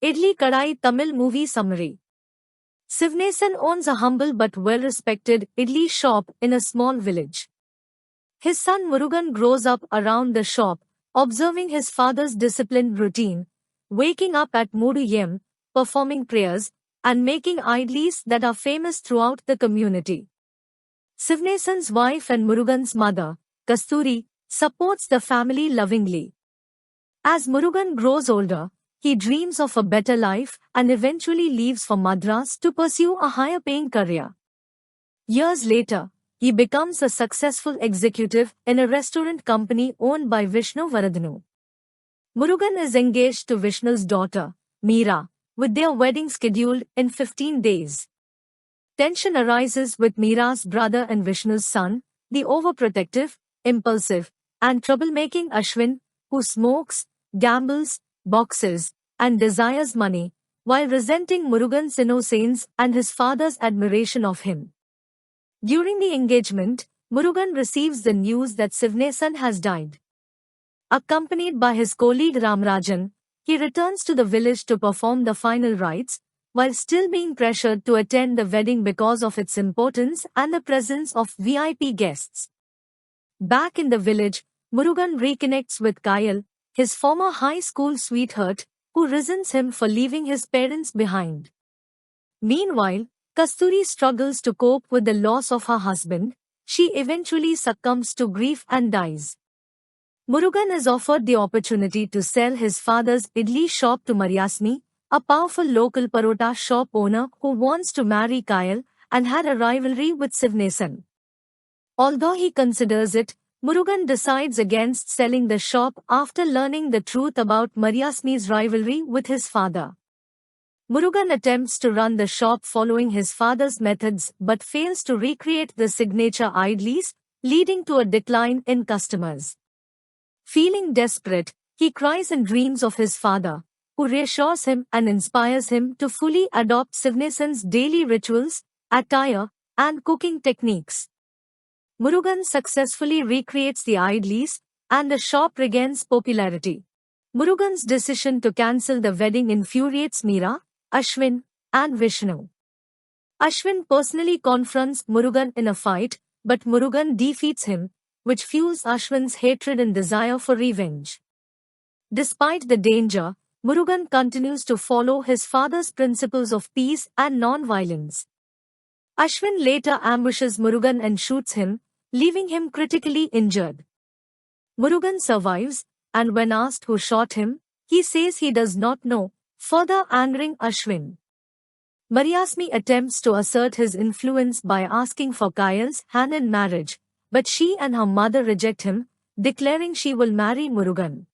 Idli Kadai Tamil movie summary. Sivnesan owns a humble but well-respected idli shop in a small village. His son Murugan grows up around the shop, observing his father's disciplined routine, waking up at Moodu a.m., performing prayers, and making idlis that are famous throughout the community. Sivnesan's wife and Murugan's mother, Kasturi, supports the family lovingly. As Murugan grows older, he dreams of a better life and eventually leaves for Madras to pursue a higher-paying career. Years later, he becomes a successful executive in a restaurant company owned by Vishnu Varadhanu. Murugan is engaged to Vishnu's daughter, Meera, with their wedding scheduled in 15 days. Tension arises with Meera's brother and Vishnu's son, the overprotective, impulsive, and troublemaking Ashwin, who smokes, gambles, boxes, and desires money, while resenting Murugan's innocence and his father's admiration of him. During the engagement, Murugan receives the news that Sivnesan has died. Accompanied by his colleague Ramrajan, he returns to the village to perform the final rites, while still being pressured to attend the wedding because of its importance and the presence of VIP guests. Back in the village, Murugan reconnects with Kayal, his former high school sweetheart, who resents him for leaving his parents behind. Meanwhile, Kasturi struggles to cope with the loss of her husband. She eventually succumbs to grief and dies. Murugan is offered the opportunity to sell his father's idli shop to Mariasmi, a powerful local parota shop owner who wants to marry Kayal and had a rivalry with Sivnesan. Although he considers it, Murugan decides against selling the shop after learning the truth about Mariasmi's rivalry with his father. Murugan attempts to run the shop following his father's methods but fails to recreate the signature idlis, leading to a decline in customers. Feeling desperate, he cries and dreams of his father, who reassures him and inspires him to fully adopt Sivnesan's daily rituals, attire, and cooking techniques. Murugan successfully recreates the idlis, and the shop regains popularity. Murugan's decision to cancel the wedding infuriates Meera, Ashwin, and Vishnu. Ashwin personally confronts Murugan in a fight, but Murugan defeats him, which fuels Ashwin's hatred and desire for revenge. Despite the danger, Murugan continues to follow his father's principles of peace and non-violence. Ashwin later ambushes Murugan and shoots him, leaving him critically injured. Murugan survives, and when asked who shot him, he says he does not know, further angering Ashwin. Mariasmi attempts to assert his influence by asking for Kayal's hand in marriage, but she and her mother reject him, declaring she will marry Murugan.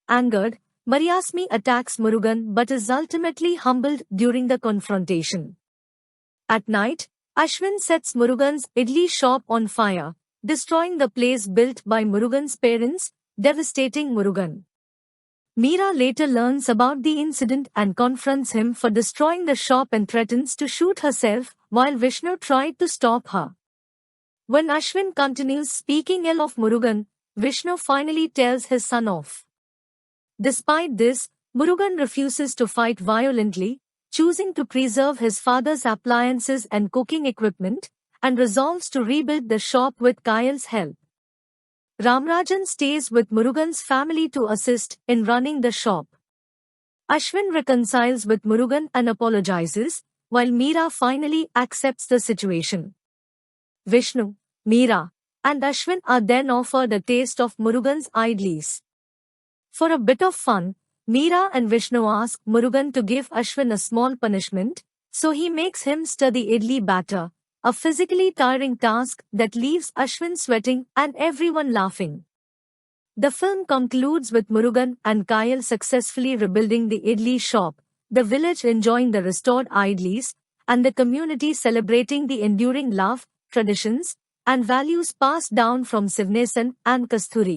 Angered, Mariasmi attacks Murugan but is ultimately humbled during the confrontation. At night, Ashwin sets Murugan's idli shop on fire, destroying the place built by Murugan's parents, devastating Murugan. Meera later learns about the incident and confronts him for destroying the shop and threatens to shoot herself, while Vishnu tried to stop her. When Ashwin continues speaking ill of Murugan, Vishnu finally tells his son off. Despite this, Murugan refuses to fight violently, choosing to preserve his father's appliances and cooking equipment, and resolves to rebuild the shop with Kayal's help. Ramrajan stays with Murugan's family to assist in running the shop. Ashwin reconciles with Murugan and apologizes, while Meera finally accepts the situation. Vishnu, Meera, and Ashwin are then offered a taste of Murugan's idlis. For a bit of fun, Meera and Vishnu ask Murugan to give Ashwin a small punishment, so he makes him stir the idli batter, a physically tiring task that leaves Ashwin sweating and everyone laughing. The film concludes with Murugan and Kayal successfully rebuilding the idli shop, the village enjoying the restored idlis, and the community celebrating the enduring love, traditions, and values passed down from Sivnesan and Kasturi.